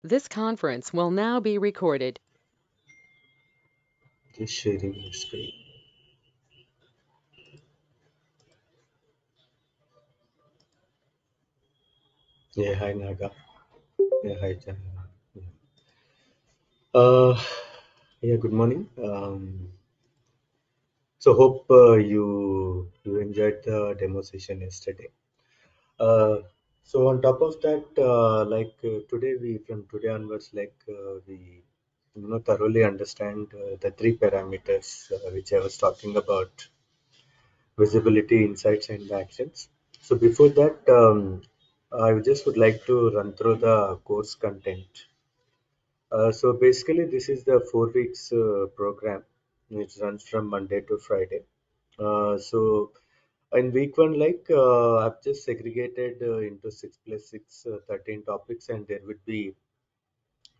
This conference will now be recorded. Just sharing the screen. Yeah, hi Naga. Yeah, hi Jan. Yeah. Uh, yeah, good morning. So hope you enjoyed the demo session yesterday. Uh, so on top of that, today we from today onwards, we thoroughly understand the three parameters which I was talking about: visibility, insights, and actions. So before that, I just would like to run through the course content. So basically, this is the 4 weeks program which runs from Monday to Friday. So in week one, I've just segregated into 6 plus 6, 13 topics, and there would be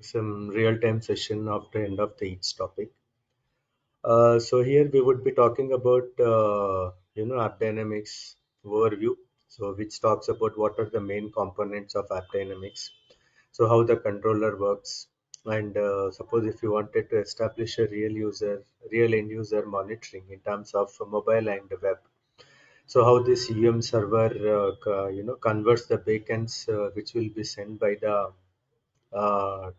some real-time session after end of the each topic. So here we would be talking about AppDynamics overview. So which talks about what are the main components of AppDynamics. So how the controller works, and suppose if you wanted to establish a real end user monitoring in terms of mobile and web. So how this server converts the backends which will be sent by the uh,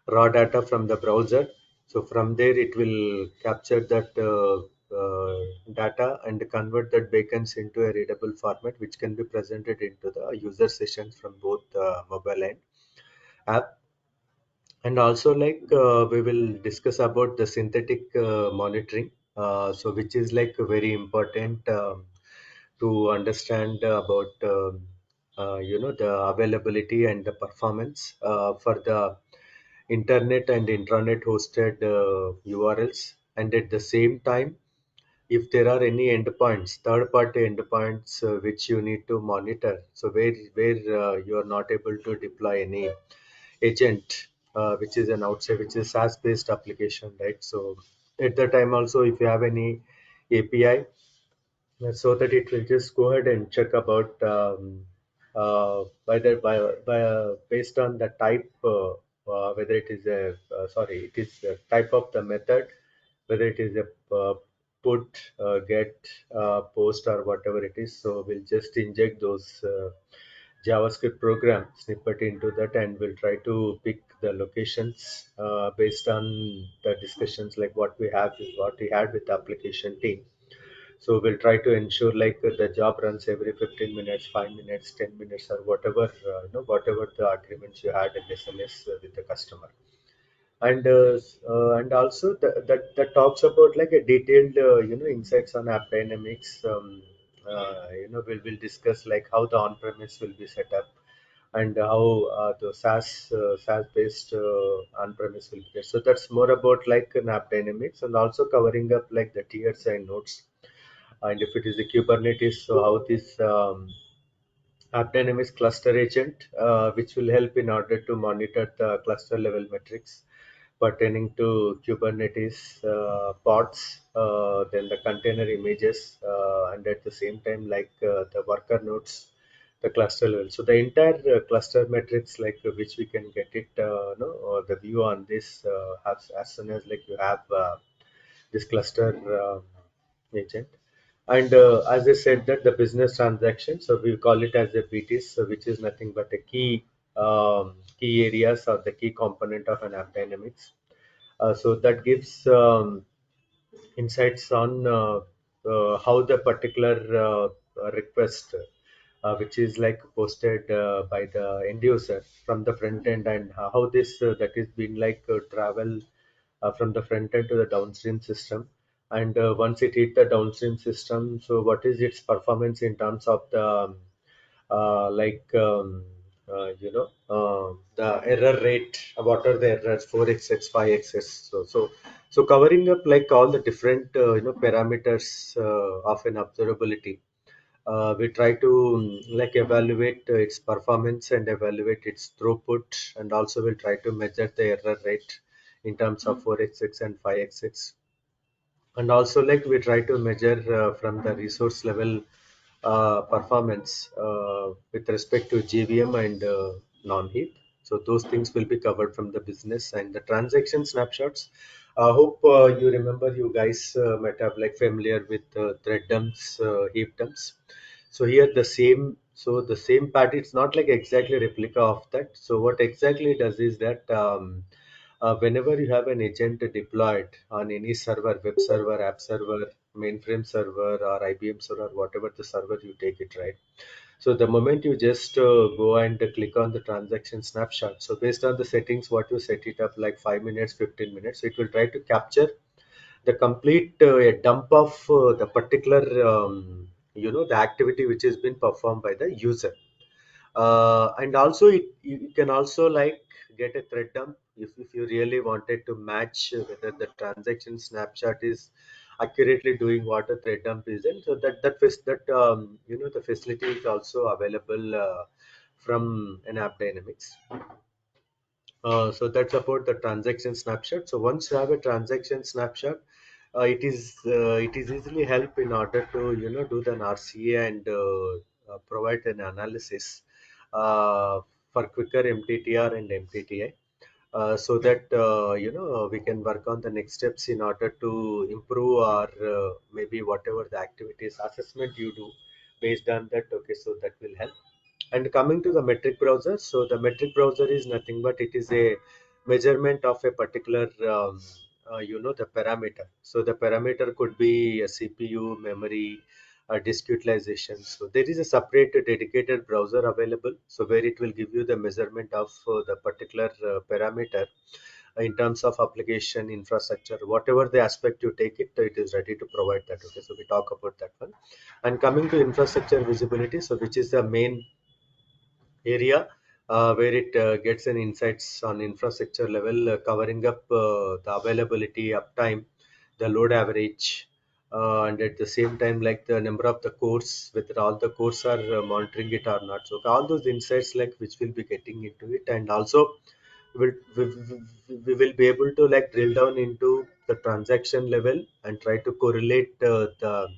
raw data from the browser. So from there, it will capture that data and convert that backends into a readable format, which can be presented into the user sessions from both mobile and app. And also, we will discuss about the synthetic monitoring, so which is like very important to understand about the availability and the performance for the internet and intranet hosted URLs, and at the same time, if there are any endpoints, third-party endpoints which you need to monitor, so where you are not able to deploy any agent, which is an outside, which is SaaS-based application, right? So at the time also, if you have any API, so that it will just go ahead and check about based on the type, whether it is a sorry, it is the type of the method, whether it is a put, get, post, or whatever it is. So we'll just inject those JavaScript program snippet into that, and we'll try to pick the locations based on the discussions like what we had with the application team. So we'll try to ensure the job runs every 15 minutes, 5 minutes, 10 minutes, or whatever whatever the agreements you had in SMS with the customer. And also that talks about like a detailed insights on App Dynamics. We'll discuss like how the on-premise will be set up, and how the SaaS based on-premise will be there. So that's more about like an App Dynamics, and also covering up like the tiers and nodes. And if it is a Kubernetes, so how this AppDynamics cluster agent, which will help in order to monitor the cluster level metrics pertaining to Kubernetes pods, then the container images, and at the same time, the worker nodes, the cluster level. So the entire cluster metrics, which we can get it, or the view on this as soon as like you have this cluster agent. And as I said, that the business transaction, so we call it as a BTs, so which is nothing but a key areas or the key component of an app dynamics. So that gives insights on how the particular request, which is like posted by the end user from the front end, and how this that is been travel from the front end to the downstream system. And once it hit the downstream system, so what is its performance in terms of the uh, like um, the error rate, what are the errors, 4xx, 5xx. So covering up like all the different parameters of an observability. We try to like evaluate its performance and evaluate its throughput, and also we'll try to measure the error rate in terms of 4xx and 5xx. And also like we try to measure from the resource level performance with respect to GVM and non-heap. So those things will be covered from the business. And the transaction snapshots, I hope you remember, you guys might have like familiar with thread dumps, heap dumps. So here the same part, it's not like exactly replica of that. So what exactly it does is that whenever you have an agent deployed on any server, web server, app server, mainframe server, or IBM server, whatever the server you take it, right? So the moment you just go and click on the transaction snapshot, so based on the settings, what you set it up like 5 minutes, 15 minutes, it will try to capture the complete a dump of the particular the activity which has been performed by the user. And also you can also like get a thread dump if you really wanted to match whether the transaction snapshot is accurately doing what a thread dump is. And so the facility is also available from an app dynamics. So that's about the transaction snapshot. So once you have a transaction snapshot, it is easily help in order to do the RCA and provide an analysis for quicker MTTR and MTTI, so that we can work on the next steps in order to improve our maybe whatever the activities assessment you do based on that. Okay, so that will help. And coming to the metric browser, so the metric browser is nothing but it is a measurement of a particular the parameter. So the parameter could be a CPU, memory, disk utilization. So there is a separate dedicated browser available, so where it will give you the measurement of the particular parameter in terms of application infrastructure, whatever the aspect you take it, it is ready to provide that. Okay, so we talk about that one. And coming to infrastructure visibility, so which is the main area where it gets an insights on infrastructure level, covering up the availability, uptime, the load average, and at the same time like the number of the cores, whether all the cores are monitoring it or not. So all those insights like which will be getting into it. And also will we will be able to like drill down into the transaction level and try to correlate the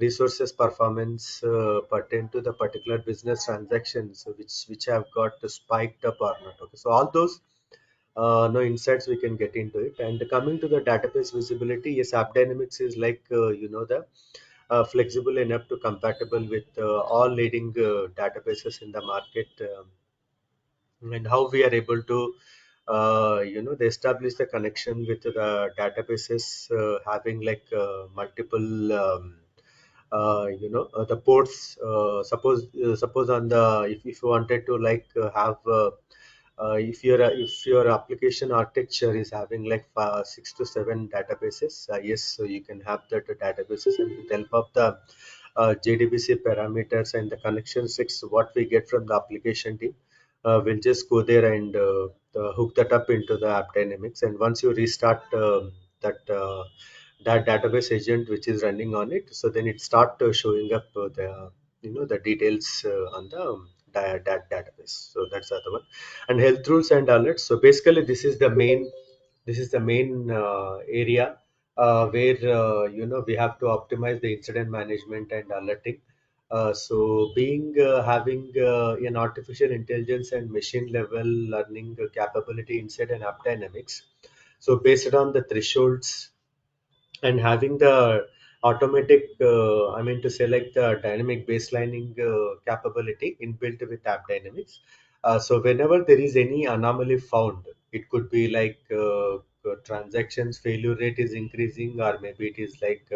resources performance pertain to the particular business transactions, so which have got spiked up or not. Okay, so all those no insights we can get into it. And coming to the database visibility, yes, AppDynamics is like the flexible enough to compatible with all leading databases in the market. And how we are able to they establish the connection with the databases having like multiple the ports. Suppose on the if you wanted to like have if your application architecture is having like 6 to 7 databases, yes, so you can have that databases, and with help of the JDBC parameters and the connection six what we get from the application team, we'll just go there and hook that up into the app dynamics. And once you restart that database agent which is running on it, so then it start showing up the the details on the that database. So that's the other one. And health rules and alerts, so basically this is the main area where we have to optimize the incident management and alerting. So being having an artificial intelligence and machine level learning capability inside an app dynamics, so based on the thresholds and having the automatic I mean to say like the dynamic baselining capability inbuilt with app dynamics. So whenever there is any anomaly found, it could be like transactions failure rate is increasing, or maybe it is like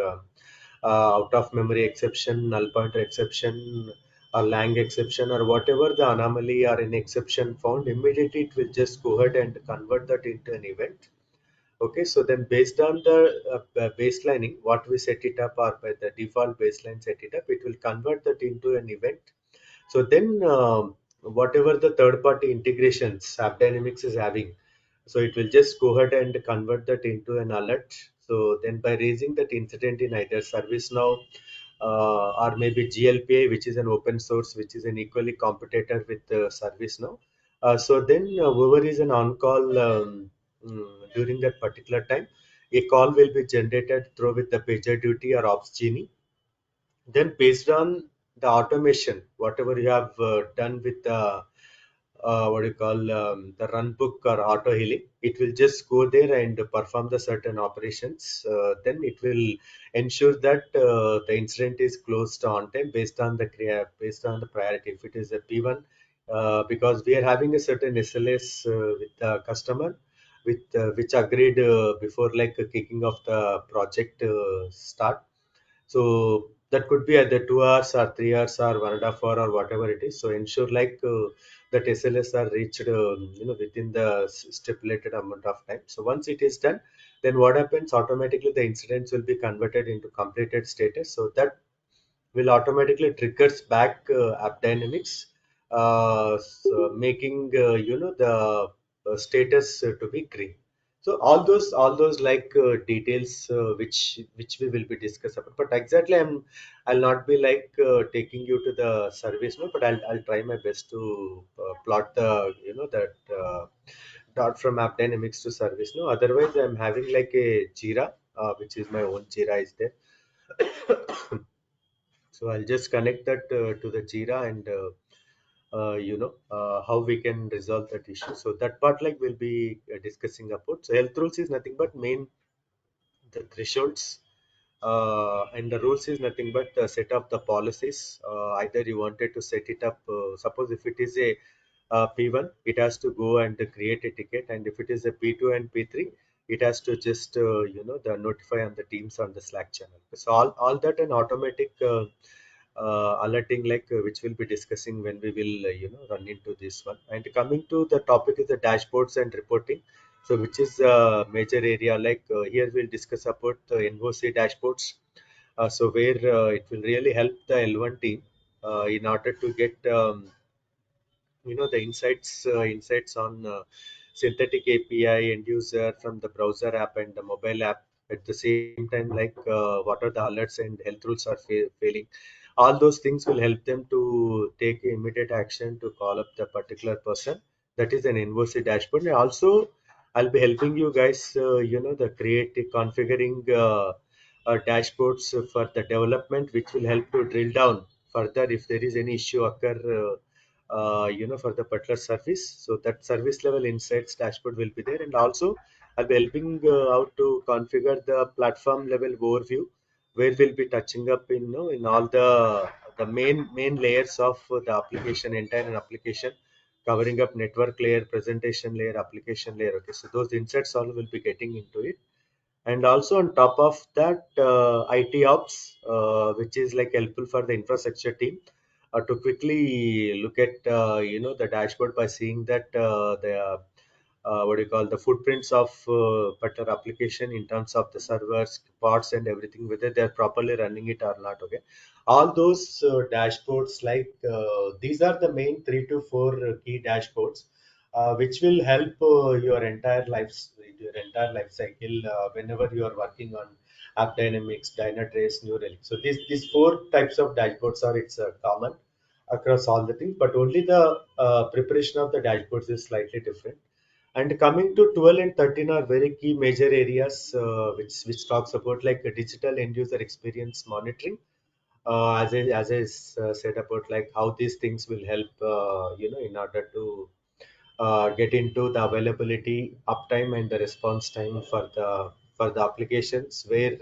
out of memory exception, null pointer exception, or lang exception, or whatever the anomaly or an exception found, immediately it will just go ahead and convert that into an event. Okay, so then based on the baselining, what we set it up, or by the default baseline set it up, it will convert that into an event. So then, whatever the third-party integrations AppDynamics is having, so it will just go ahead and convert that into an alert. So then, by raising that incident in either ServiceNow or maybe GLPI, which is an open source, which is an equally competitor with ServiceNow. So then, whoever is an on-call during that particular time, a call will be generated through with the pager duty or ops genie. Then based on the automation, whatever you have done with the what do you call the run book or auto healing. It will just go there and perform the certain operations. Then it will ensure that the incident is closed on time based on the priority. If it is a P1, because we are having a certain SLAs with the customer, with which agreed before like kicking off the project start. So that could be either 2 hours or 3 hours or 1.5 hour or whatever it is. So ensure like that SLS are reached, within the stipulated amount of time. So once it is done, then what happens? Automatically the incidents will be converted into completed status. So that will automatically triggers back AppDynamics, so making the status to be green. So all those like details which we will be discuss about. But exactly I'll not be like taking you to the service no, but I'll try my best to plot the that dot from AppDynamics to service no. Otherwise I'm having like a Jira, which is my own Jira is there. So I'll just connect that to the Jira and how we can resolve that issue. So that part like we'll be discussing about. So health rules is nothing but main the thresholds, and the rules is nothing but the set of the policies. Either you wanted to set it up. Suppose if it is a P1, it has to go and create a ticket, and if it is a P2 and P3, it has to just the notify on the teams on the Slack channel. So all that an automatic alerting like which we'll be discussing when we will run into this one. And coming to the topic is the dashboards and reporting. So which is a major area like here we'll discuss about the NOC dashboards. So where it will really help the L1 team in order to get the insights on synthetic API end user from the browser app and the mobile app at the same time like what are the alerts and health rules are failing. All those things will help them to take immediate action to call up the particular person. That is an NOC dashboard. And also I'll be helping you guys the creative configuring dashboards for the development, which will help to drill down further if there is any issue occur for the particular service. So that service level insights dashboard will be there. And also I'll be helping out to configure the platform level overview, where we'll be touching up in in all the main layers of the application, entire application, covering up network layer, presentation layer, application layer. Okay, so those insights all will be getting into it. And also on top of that, IT ops, which is like helpful for the infrastructure team to quickly look at the dashboard by seeing that the what do you call the footprints of particular application in terms of the servers, pods, and everything, whether they're properly running it or not. Okay, all those dashboards like these are the main 3 to 4 key dashboards which will help your entire life cycle whenever you are working on AppDynamics, Dynatrace, New Relic. So these 4 types of dashboards are it's common across all the things, but only the preparation of the dashboards is slightly different. And coming to 12 and 13 are very key major areas which talks about like a digital end user experience monitoring. As I said about like how these things will help in order to get into the availability, uptime, and the response time for the applications where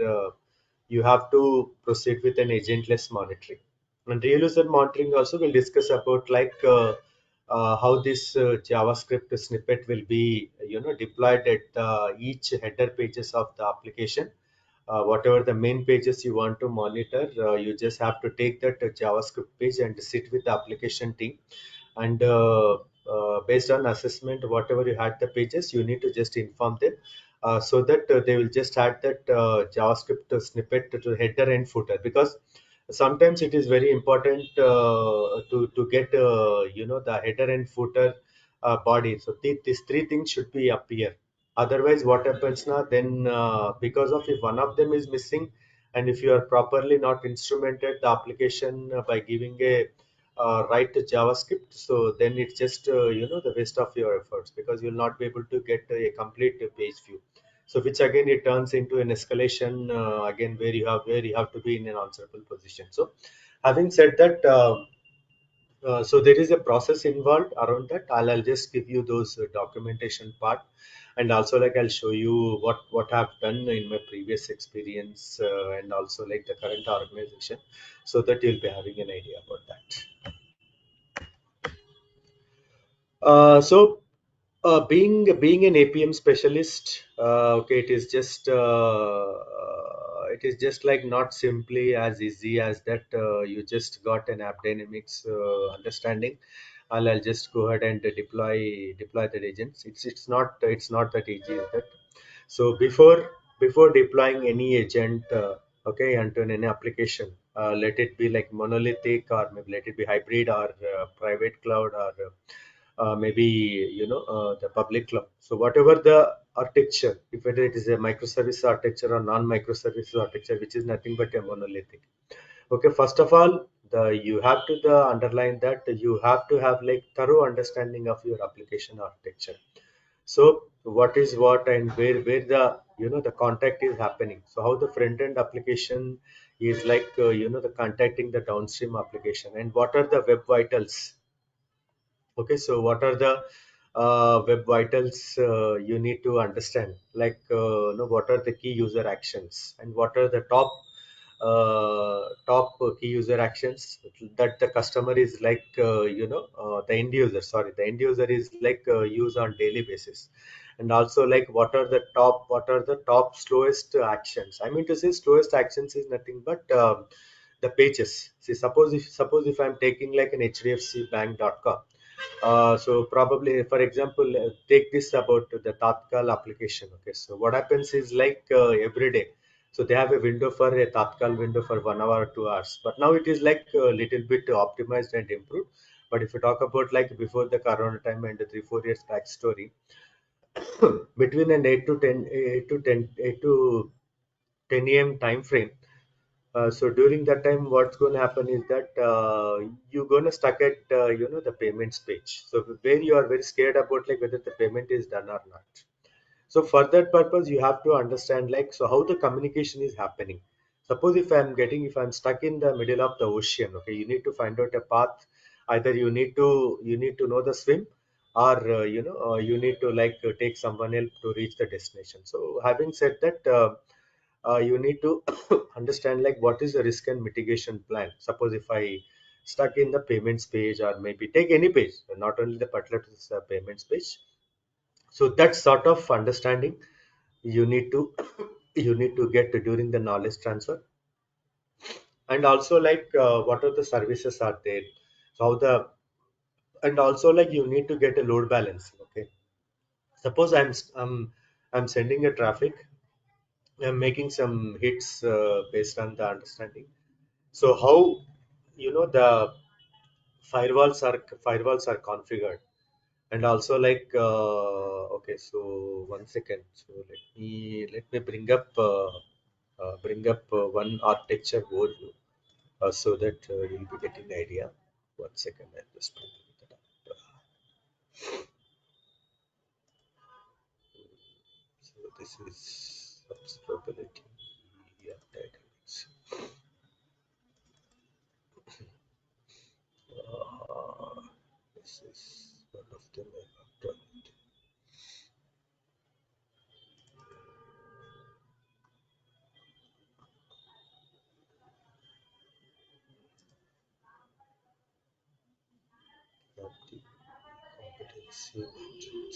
you have to proceed with an agentless monitoring. And real user monitoring also we'll discuss about like how this JavaScript snippet will be deployed at each header pages of the application. Whatever the main pages you want to monitor, you just have to take that JavaScript page and sit with the application team, and based on assessment whatever you had the pages, you need to just inform them so that they will just add that JavaScript snippet to header and footer, because sometimes it is very important to get the header and footer body. So these 3 things should be appear. Otherwise what happens now then, because of if one of them is missing, and if you are properly not instrumented the application by giving a write to JavaScript, so then it's just the waste of your efforts, because you'll not be able to get a complete page view. So which again it turns into an escalation again where you have to be in an answerable position. So having said that, So there is a process involved around that. I'll just give you those documentation part, and also like I'll show you what I've done in my previous experience, and also like the current organization, so that you'll be having an idea about that. So being an APM specialist, okay, it is just like not simply as easy as that. You just got an AppDynamics understanding. I'll just go ahead and deploy the agents. It's not that easy as that. So before deploying any agent, okay, onto any application, let it be like monolithic, or maybe let it be hybrid, or private cloud, or maybe the public cloud. So whatever the architecture, if whether it is a microservice architecture or non-microservice architecture, which is nothing but a monolithic. Okay, first of all, you have to the underline that you have to have like thorough understanding of your application architecture. So what is what, and where the the contact is happening. So how the front end application is like the contacting the downstream application, and what are the web vitals. Okay, so what are the web vitals you need to understand? Like, what are the key user actions, and what are the top key user actions that the customer is like, the end user. Sorry, the end user is like use on daily basis, and also like what are the top slowest actions. I mean to say, slowest actions is nothing but the pages. See, suppose if I'm taking like an hdfcbank.com. So probably, for example, take this about the Tatkal application. Okay, so what happens is like every day. So they have a window for a Tatkal window for 1 hour or 2 hours. But now it is like a little bit optimized and improved. But if you talk about like before the Corona time and the 3 4 years back story, between an 8 to 10 time frame. So during that time, what's going to happen is that you're going to stuck at the payments page. So where you are very scared about like whether the payment is done or not. So for that purpose, you have to understand like so how the communication is happening. Suppose if I'm stuck in the middle of the ocean, okay, you need to find out a path. Either you need to know the swim, or you need to like take someone else to reach the destination. So having said that. You need to understand like what is the risk and mitigation plan. Suppose if I stuck in the payments page, or maybe take any page, not only the particular payments page. So that sort of understanding you need to you need to get during the knowledge transfer. And also like what are the services are there. So how the and also like you need to get a load balance. Okay, suppose I'm sending a traffic. I'm making some hits based on the understanding. So how the firewalls are configured, and also like okay, so 1 second. So let me bring up one architecture overview, so that you'll be getting the idea. 1 second, I'll just bring it up. So this is observability. Yeah, dynamics. Uh, this is one of them I have done. Not the competency matrix.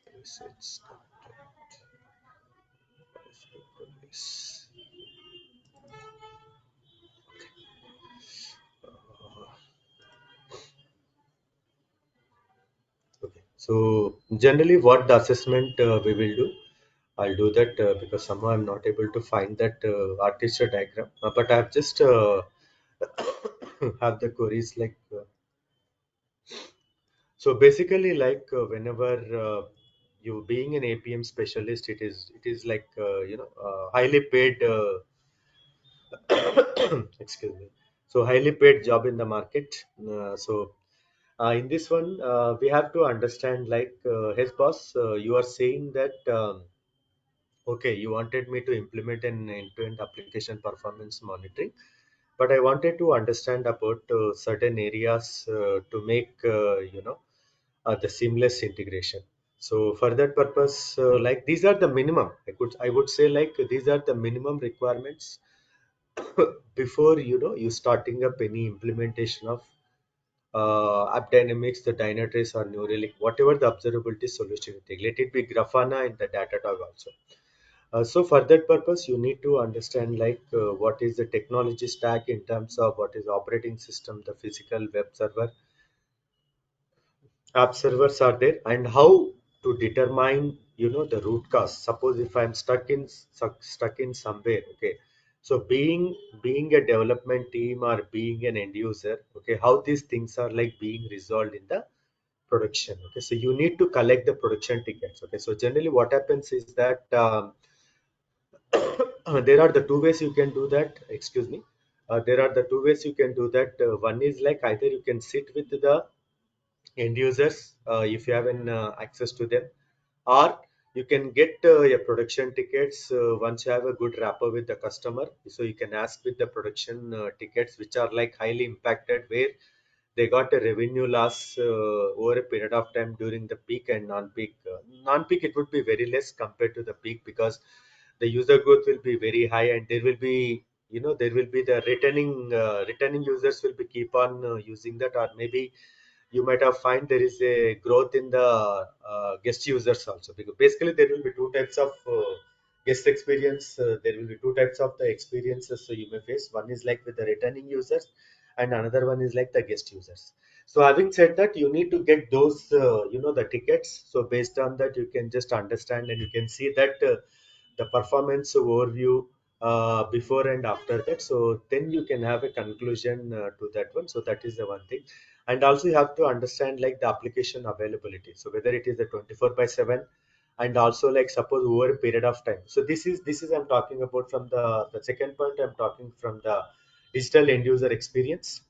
Presets content. Police. Okay. So generally, what the assessment we will do, I'll do that because somehow I'm not able to find that architecture diagram. But I've just have the queries like so. Basically, like whenever you being an APM specialist, it is like highly paid. Excuse me. So highly paid job in the market. So in this one, we have to understand like, hey boss, you are saying that, okay, you wanted me to implement an end-to-end application performance monitoring. but I wanted to understand about certain areas to make the seamless integration. So for that purpose, like these are the minimum. I would say like these are the minimum requirements before you starting up any implementation of AppDynamics, the Dynatrace or New Relic, whatever the observability solution you take. Let it be Grafana and the Datadog also. So for that purpose, you need to understand like what is the technology stack in terms of what is operating system, the physical web server, app servers are there, and how to determine the root cause. Suppose if I'm stuck in somewhere, okay. So being a development team or being an end user, okay, how these things are like being resolved in the production, okay. So you need to collect the production tickets, okay. So generally what happens is that there are the two ways you can do that, excuse me. There are the two ways you can do that. One is like either you can sit with the end users if you have an access to them, or you can get your production tickets once you have a good rapport with the customer. So you can ask with the production tickets which are like highly impacted, where they got a revenue loss over a period of time during the peak and non-peak. Non-peak it would be very less compared to the peak, because the user growth will be very high, and there will be there will be the returning users will be keep on using that, or maybe you might have find there is a growth in the guest users also, because basically there will be two types of guest experience. There will be two types of the experiences so you may face. One is like with the returning users, and another one is like the guest users. So having said that, you need to get those the tickets. So based on that, you can just understand and you can see that the performance overview before and after that. So then you can have a conclusion to that one. So that is the one thing. And also you have to understand like the application availability. So whether it is a 24 by 7, and also like suppose over a period of time. So this is I'm talking about from the second point. I'm talking from the digital end user experience.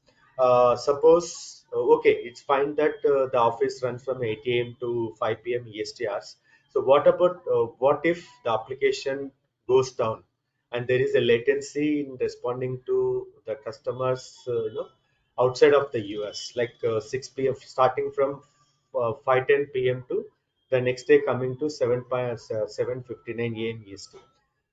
Suppose okay, it's fine that the office runs from 8 a.m. to 5 p.m. EST hours. So what about what if the application goes down and there is a latency in responding to the customers outside of the US, like 6 p.m. starting from 5:10 p.m. to the next day coming to 7:59 a.m. EST.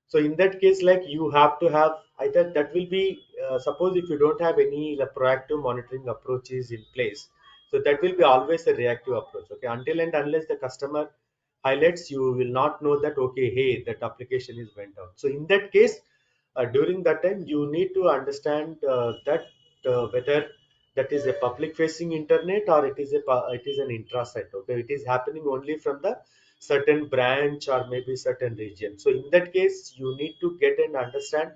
So in that case, like you have to have either that will be suppose if you don't have any proactive monitoring approaches in place, so that will be always a reactive approach. Okay, until and unless the customer highlights, you will not know that okay, hey, that application is went down. So in that case, during that time, you need to understand that whether that is a public facing internet or it is an intrasite. Okay, it is happening only from the certain branch or maybe certain region. So in that case, you need to get and understand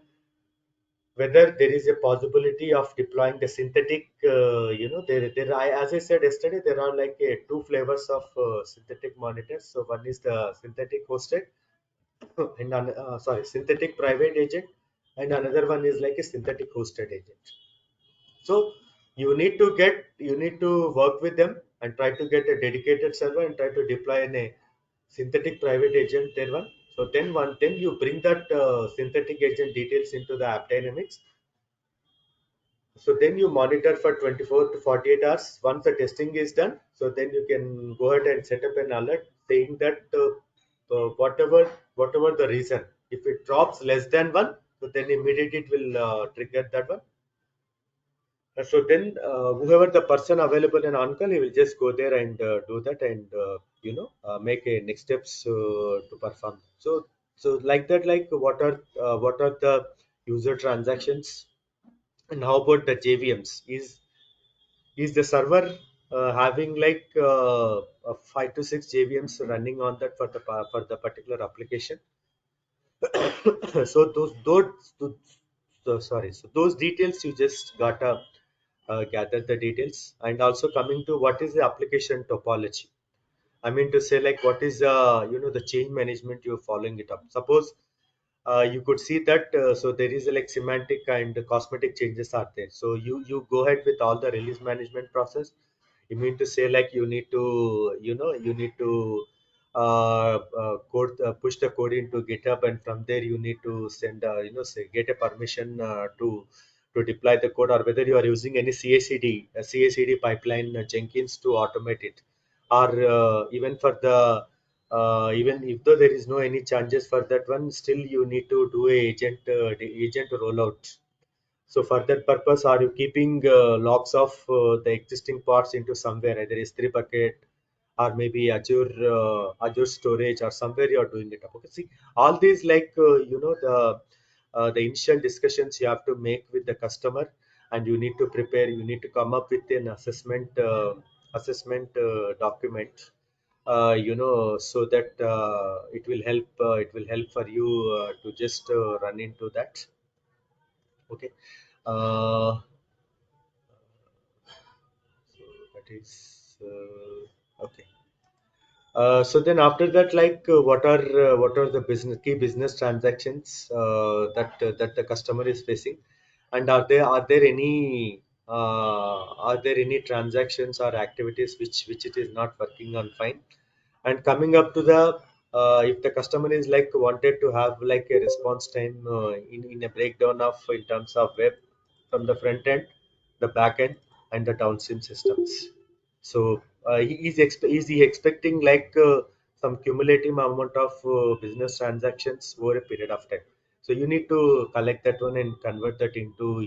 whether there is a possibility of deploying the synthetic. As I said yesterday, there are like two flavors of synthetic monitors. So one is the synthetic hosted, and sorry, synthetic private agent, and another one is like a synthetic hosted agent. So you need to work with them and try to get a dedicated server and try to deploy in a synthetic private agent there one. So then you bring that synthetic agent details into the app dynamics. So then you monitor for 24 to 48 hours. Once the testing is done, so then you can go ahead and set up an alert saying that whatever the reason, if it drops less than one, so then immediately it will trigger that one. So then, whoever the person available in on call, he will just go there and do that and make a next steps to perform. So like that, like what are the user transactions, and how about the JVMs? Is the server having like 5 to 6 JVMs running on that for the particular application? So sorry, so those details you just gotta gather the details, and also coming to what is the application topology. I mean to say like what is the change management you're following it up. Suppose you could see that so there is like semantic and cosmetic changes are there. So you go ahead with all the release management process. You mean to say like you need to push the code into GitHub, and from there you need to send say get a permission to to deploy the code, or whether you are using any CI/CD, a CI/CD pipeline, Jenkins to automate it, or even for the even if though there is no any changes for that one, still you need to do a agent rollout. So for that purpose, are you keeping logs of the existing parts into somewhere, either S3 bucket or maybe Azure storage, or somewhere you are doing it up. Okay, see, all these like the initial discussions you have to make with the customer, and you need to prepare. You need to come up with an assessment document. So that it will help for you to just run into that. Okay. So that is okay. So then after that, like what are the key business transactions that the customer is facing, and are there any transactions or activities which it is not working on fine? And coming up to the if the customer is like wanted to have like a response time in a breakdown of in terms of web, from the front end, the back end, and the downstream systems. So is he expecting like some cumulative amount of business transactions over a period of time? So you need to collect that one and convert that into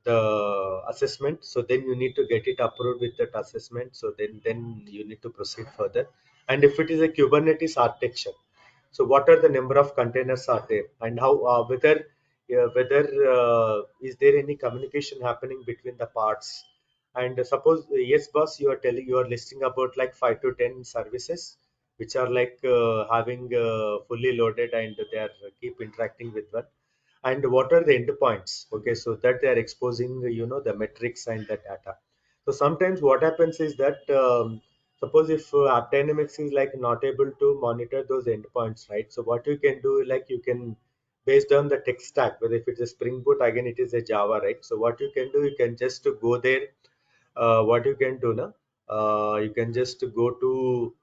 the assessment. So then you need to get it approved with that assessment. So then you need to proceed further. And if it is a Kubernetes architecture, so what are the number of containers are there, and how whether is there any communication happening between the parts? And suppose yes, boss, you are listing about like 5 to 10 services which are like having fully loaded, and they are keep interacting with one. And what are the endpoints? Okay, so that they are exposing the metrics and the data. So sometimes what happens is that suppose if AppDynamics is like not able to monitor those endpoints, right? So what you can do, like you can, based on the tech stack, whether if it's a Spring Boot, again it is a Java, right? So what you can do, you can just to go there. What you can do now, you can just go to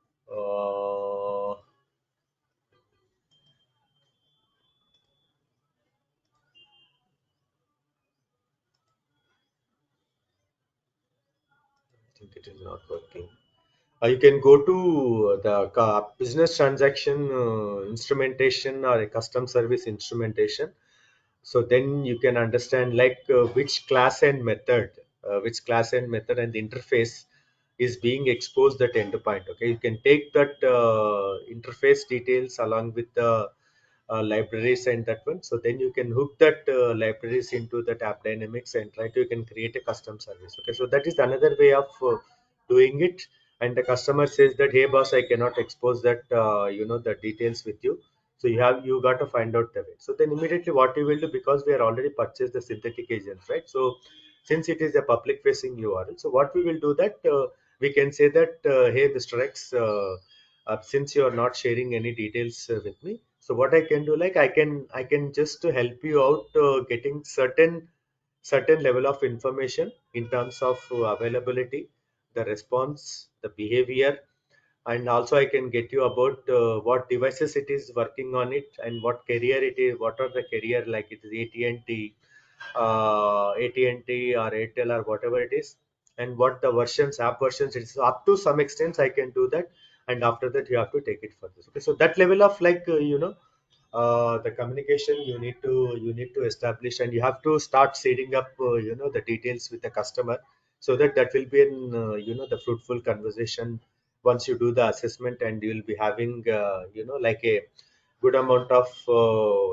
I think it is not working. You can go to the business transaction instrumentation, or a custom service instrumentation. So then you can understand like which class and method and the interface is being exposed at endpoint. Okay, you can take that interface details along with the libraries and that one. So then you can hook that libraries into that app dynamics and try to you can create a custom service. Okay, so that is another way of doing it. And the customer says that, hey boss, I cannot expose that the details with you. So you got to find out the way. So then immediately what you will do, because we are already purchased the synthetic agents, right? So since it is a public facing URL, so what we will do that we can say that, hey Mr. X, since you are not sharing any details with me, so what I can do, like I can just to help you out getting certain level of information in terms of availability, the response, the behavior, and also I can get you about what devices it is working on it, and what carrier it is, what are the carrier, like it is AT&T or Airtel or whatever it is, and what the versions, app versions it is. Up to some extent I can do that, and after that you have to take it further. Okay, so that level of like the communication you need to establish, and you have to start setting up the details with the customer, so that that will be in the fruitful conversation once you do the assessment, and you will be having like a good amount of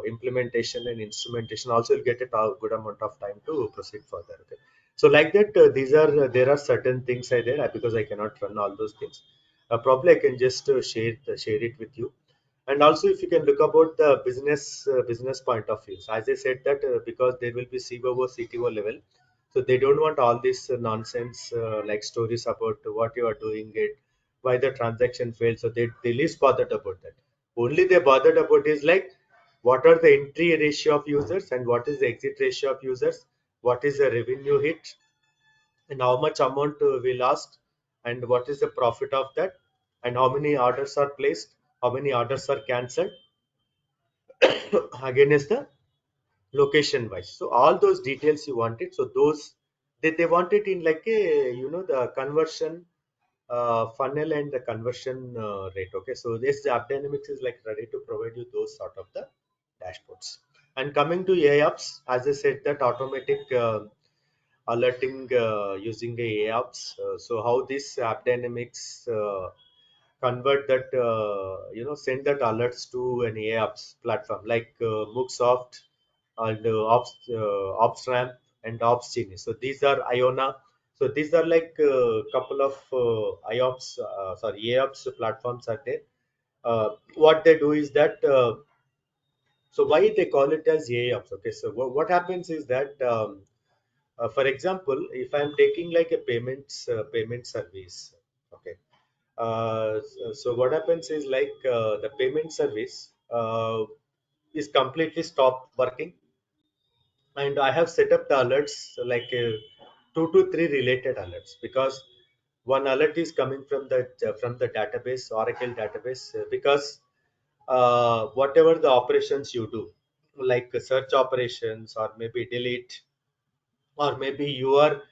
implementation and instrumentation. Also you'll get a good amount of time to proceed further. Okay, so like that these are there are certain things I there, because I cannot run all those things. Probably I can just share it with you. And also if you can look about the business point of view, so as I said that because there will be COO CTO level, so they don't want all this nonsense like stories about what you are doing it, why the transaction failed. So they least bothered about that. Only they bothered about is like what are the entry ratio of users, and what is the exit ratio of users, what is the revenue hit, and how much amount we lost, and what is the profit of that, and how many orders are placed, how many orders are cancelled against the location wise. So all those details you wanted. So those they want it in like a the conversion funnel and the conversion rate. Okay, so this the AppDynamics is like ready to provide you those sort of the dashboards. And coming to AIOps, as I said, that automatic alerting using the AIOps. So how this AppDynamics convert that send that alerts to an AIOps platform like Mooksoft and OpsRamp and OpsGenie. So these are Iona. So these are like a couple of AIOps platforms are there. What they do is that so why they call it as AIOps? Okay, so what happens is that for example, if I'm taking like a payment service, okay. So what happens is like the payment service is completely stopped working, and I have set up the alerts like two to three related alerts because one alert is coming from the database, Oracle database, because whatever the operations you do, like search operations or maybe delete, or maybe you are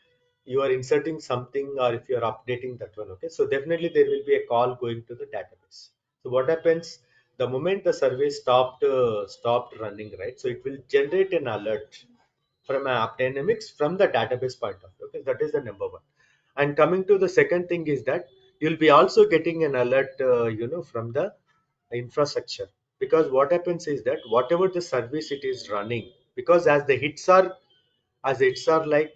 inserting something, or if you are updating that one, okay, so definitely there will be a call going to the database. So what happens, the moment the service stopped running, right, so it will generate an alert from AppDynamics from the database point of view. Okay, that is the number one. And coming to the second thing is that you'll be also getting an alert, from the infrastructure, because what happens is that whatever the service it is running, because as it's are like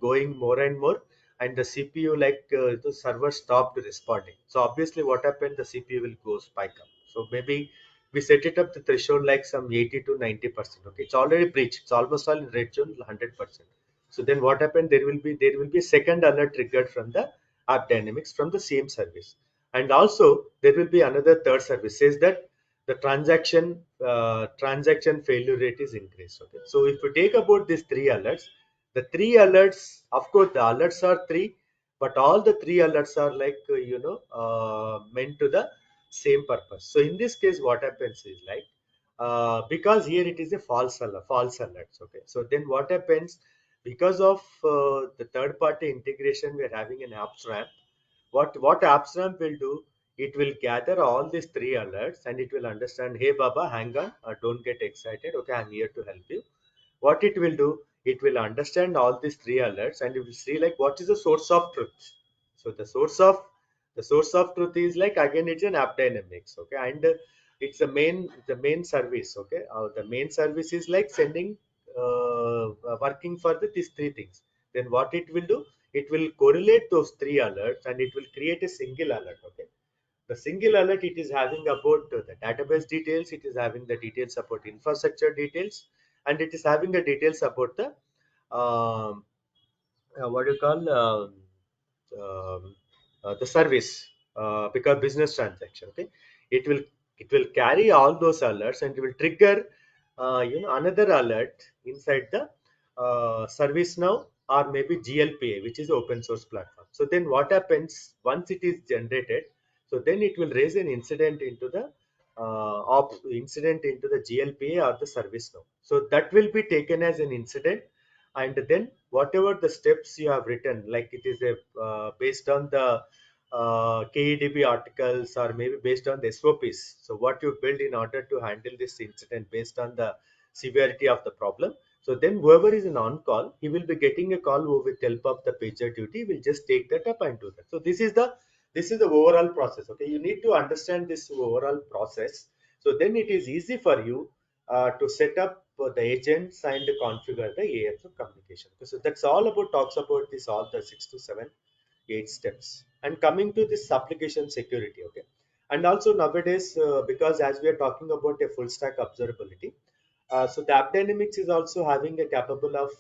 going more and more, and the CPU like the server stopped responding, so obviously what happened, the CPU will go spike up. So maybe we set it up the threshold like some 80 to 90%. Okay, it's already breached, it's almost all in red zone 100%. So then what happened, there will be a second alert triggered from the AppDynamics from the same service. And also there will be another third service says that the transaction failure rate is increased. Okay, so if you take about these three alerts, the three alerts, of course the alerts are three, but all the three alerts are like meant to the same purpose. So in this case what happens is like because here it is a false alerts. Okay, so then what happens, because of the third party integration, we are having an apps ramp. What AppsRamp will do, it will gather all these three alerts and it will understand, hey Baba, hang on, don't get excited. Okay, I'm here to help you. What it will do, it will understand all these three alerts and it will see like what is the source of truth. So the source of truth is like, again, it's an AppDynamics. Okay, and it's the main service. Okay, the main service is like sending working for these three things. Then what it will do, it will correlate those three alerts and it will create a single alert. Okay, the single alert, it is having about the database details, it is having the details about infrastructure details, and it is having the details about the um, what do you call um, the service, because business transaction. Okay, it will it will carry all those alerts and it will trigger another alert inside the service now, or maybe GLPA, which is open source platform. So then what happens once it is generated, so then it will raise an incident into the incident into the GLPA or the service now. So that will be taken as an incident, and then whatever the steps you have written, like it is a based on the KEDB articles, or maybe based on the SOPs. So what you build in order to handle this incident based on the severity of the problem. So then whoever is in on call, he will be getting a call who with help of the pager duty will just take that up and do that. So this is the overall process. Okay, you need to understand this overall process. So then it is easy for you to set up the agents and configure the AFs of communication. So that's all about talks about this all the 6 to 7 8 steps. And coming to this application security, okay, and also nowadays because as we are talking about a full stack observability, so the AppDynamics is also having a capable of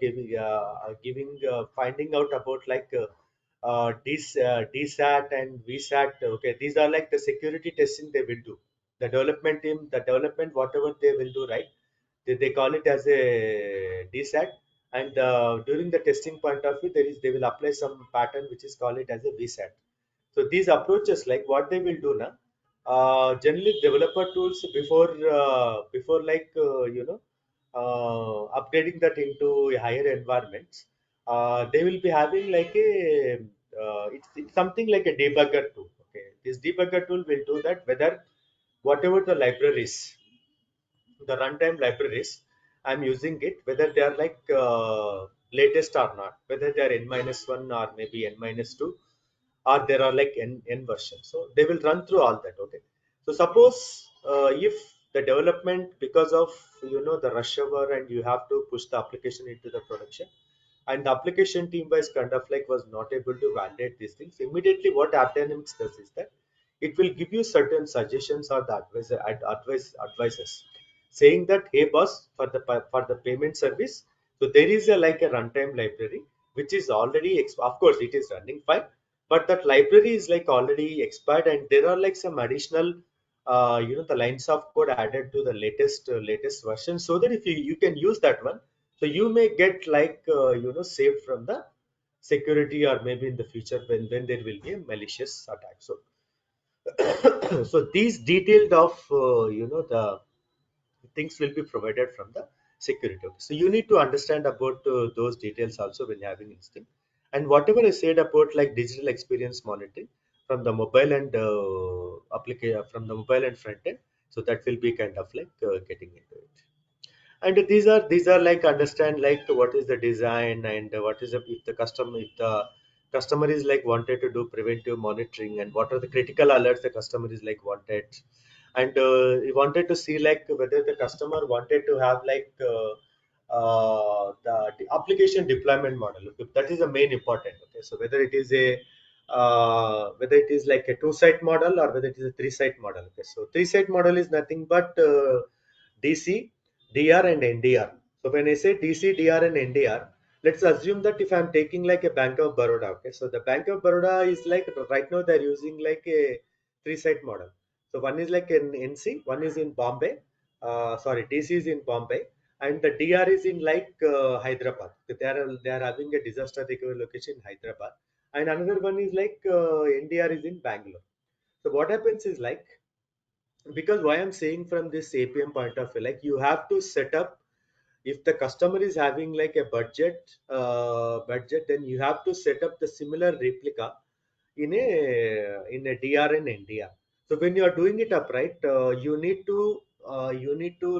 giving finding out about like DSAT and VSAT. Okay, these are like the security testing they will do. The development team, the development whatever they will do, right? They call it as a DSAT, and during the testing point of view, they will apply some pattern which is called it as a VSAT. So these approaches, like what they will do now, generally developer tools before like upgrading that into a higher environments, they will be having like a it's something like a debugger tool. Okay, this debugger tool will do that whether whatever the libraries, the runtime libraries I'm using it, whether they are like latest or not, whether they are n minus one or maybe n minus two, or there are like n versions. So they will run through all that. Okay. So suppose if the development because of the rush hour and you have to push the application into the production, and the application team wise kind of like was not able to validate these things, immediately what AppDynamics does is that it will give you certain suggestions or the advices saying that, hey boss, for the payment service, so there is a like a runtime library which is already of course it is running fine, but that library is like already expired and there are like some additional the lines of code added to the latest version, so that if you can use that one, so you may get like saved from the security, or maybe in the future when there will be a malicious attack. So so these detailed of the things will be provided from the security. So you need to understand about those details also when having instinct. And whatever I said about like digital experience monitoring from the mobile and application from the mobile and front end, so that will be kind of like getting into it. And these are like understand like what is the design and what is the, if the customer is like wanted to do preventive monitoring, and what are the critical alerts the customer is like wanted, and he wanted to see like whether the customer wanted to have like the application deployment model. Okay, that is the main important. Okay, so whether it is like a two-site model or whether it is a three-site model. Okay, so three-site model is nothing but DC, DR, and NDR. So when I say DC, DR, and NDR, let's assume that if I'm taking like a Bank of Baroda. Okay, so the Bank of Baroda is like right now they're using like a three-site model. So one is like in NC, one is in Bombay. Sorry, DC is in Bombay, and the DR is in like Hyderabad. They are having a disaster recovery location in Hyderabad, and another one is like NDR is in Bangalore. So what happens is like, because why I'm saying from this APM point of view, like you have to set up, if the customer is having like a budget, then you have to set up the similar replica in a DR and NDR. So when you are doing it up, right, you need to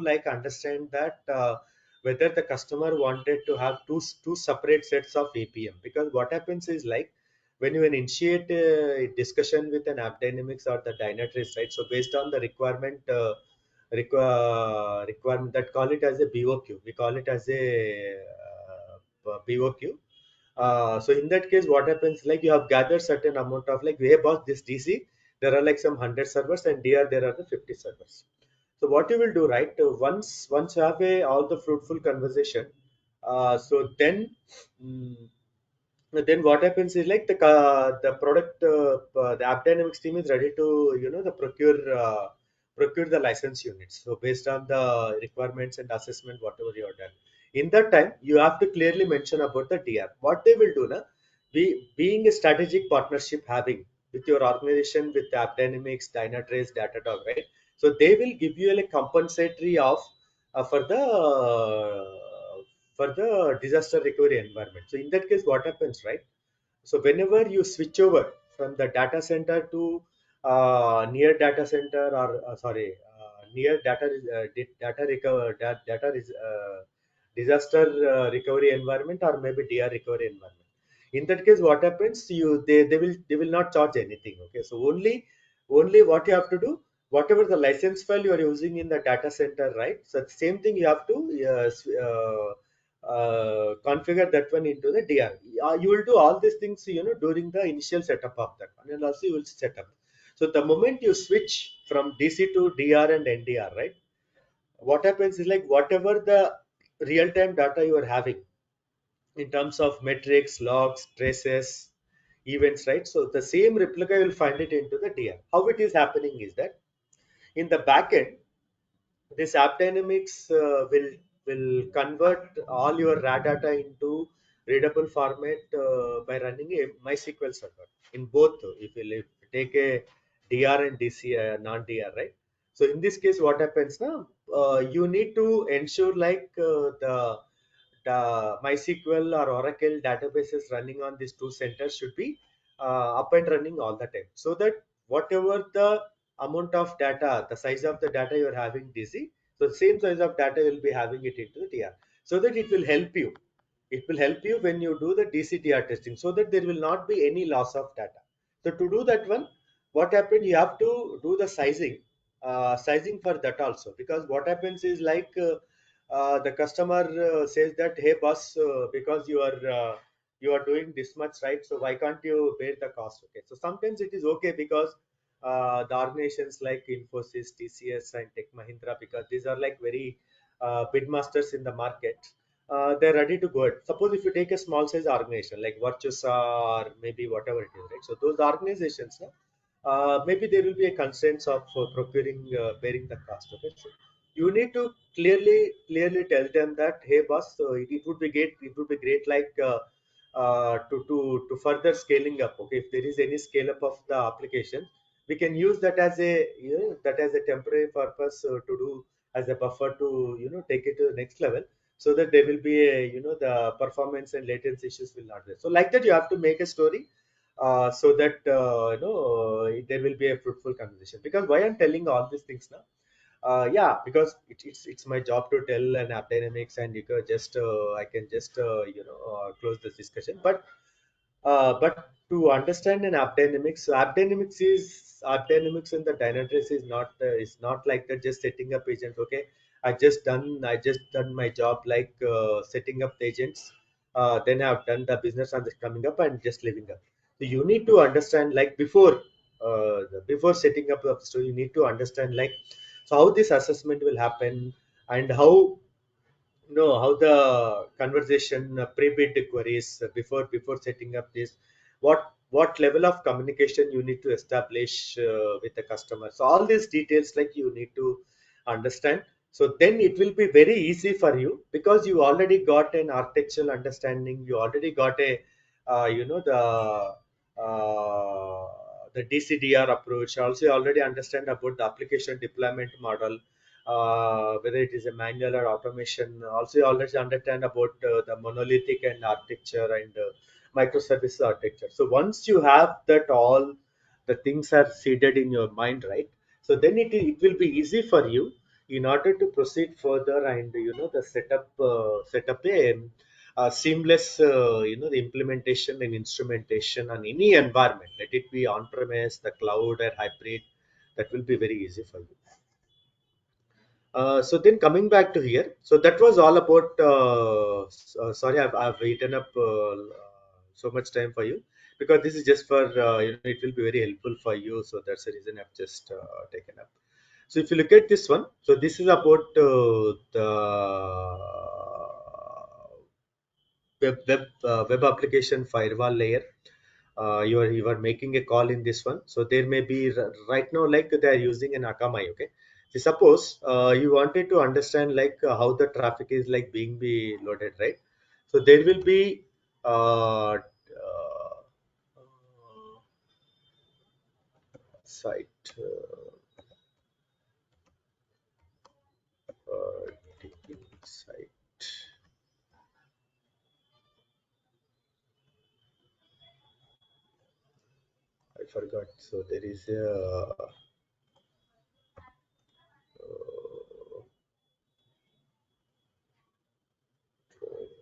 like understand that whether the customer wanted to have two separate sets of APM, because what happens is like when you initiate a discussion with an AppDynamics or the Dynatrace, right? So based on the requirement that call it as a BOQ, we call it as a BOQ. So in that case, what happens like you have gathered certain amount of like, hey boss, this DC, there are like some 100 servers, and DR there are the 50 servers. So what you will do, right? Once you have all the fruitful conversation, so mm, then what happens is like the product the app dynamics team is ready to the procure the license units, so based on the requirements and assessment whatever you have done in that time, you have to clearly mention about the DR. What they will do now, being a strategic partnership having with your organization, with app dynamics, Dynatrace, Datadog, right? So they will give you a like, compensatory of for the disaster recovery environment. So in that case, what happens, right? So whenever you switch over from the data center to near data center, or near data recover data disaster recovery environment, or maybe DR recovery environment. In that case, what happens? They will not charge anything. Okay, so only what you have to do, whatever the license file you are using in the data center, right? So the same thing you have to configure that one into the DR. You will do all these things, during the initial setup of that one, and also you will set up. So the moment you switch from DC to DR and NDR, right? What happens is like whatever the real-time data you are having in terms of metrics, logs, traces, events, right? So the same replica you will find it into the DR. How it is happening is that in the backend, this AppDynamics will convert all your raw data into readable format by running a MySQL server in both. If you take a DR and DC non-DR, right? So in this case, what happens now? You need to ensure like the MySQL or Oracle databases running on these two centers should be up and running all the time, so that whatever the amount of data, the size of the data you're having DC, so the same size of data you'll be having it into the TR, so that it will help you. It will help you when you do the DCTR testing, so that there will not be any loss of data. So to do that one, what happened? You have to do the sizing for that also, because what happens is like the customer says that, hey boss, because you are doing this much, right? So why can't you bear the cost? Okay, so sometimes it is okay, because the organizations like Infosys, TCS, and Tech Mahindra, because these are like very bid masters in the market, they're ready to go. Suppose if you take a small size organization like Virtusa or maybe whatever it is, right? So those organizations, maybe there will be a constraints of procuring, bearing the cost. Okay, so you need to clearly tell them that, hey boss, so it would be great. It would be great, like to further scaling up. Okay, if there is any scale up of the application, we can use that as a, that as a temporary purpose, to do as a buffer to, take it to the next level, so that there will be a, the performance and latency issues will not be. So like that, you have to make a story, so that there will be a fruitful conversation. Because why I'm telling all these things now, yeah, because it's my job to tell an app dynamics, and you can just I can just close this discussion. But to understand an app dynamics and the Dynatrace is not like that, just setting up agents. Okay, I just done my job, like setting up the agents. Then I've done the business and coming up and just living up. So you need to understand, like before setting up the story, you need to understand like, so how this assessment will happen, and how, no, how the conversation, pre-bid queries, before setting up this, what level of communication you need to establish with the customer. So all these details, like, you need to understand. So then it will be very easy for you, because you already got an architectural understanding. You already got a, the DCDR approach. Also, you already understand about the application deployment model, whether it is a manual or automation. Also, you already understand about the monolithic and architecture, and microservices architecture. So once you have that, all the things are seeded in your mind, right? So then it will be easy for you in order to proceed further, and the setup a seamless, the implementation and instrumentation on any environment, let it be on premise, the cloud, or hybrid. That will be very easy for you. So then coming back to here, so that was all about. Sorry, I've eaten up so much time for you, because this is just for, it will be very helpful for you. So that's the reason I've just taken up. So if you look at this one, so this is about the web application firewall layer. You are making a call in this one. So there may be, right now, like they are using an Akamai. Okay, so suppose you wanted to understand like how the traffic is like being be loaded, right? So there will be site site. I forgot. So there is a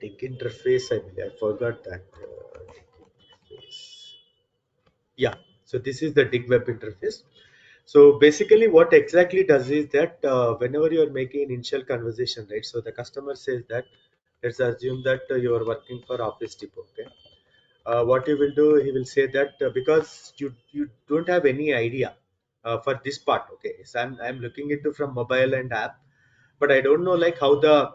dig interface. I believe I forgot that. Dig interface. Yeah, so this is the dig web interface. So basically what exactly does is that, whenever you are making an initial conversation, right? So the customer says that, let's assume that you are working for Office Depot. Okay, what you will do, he will say that, because you don't have any idea for this part. Okay, so I'm looking into from mobile and app, but I don't know like how the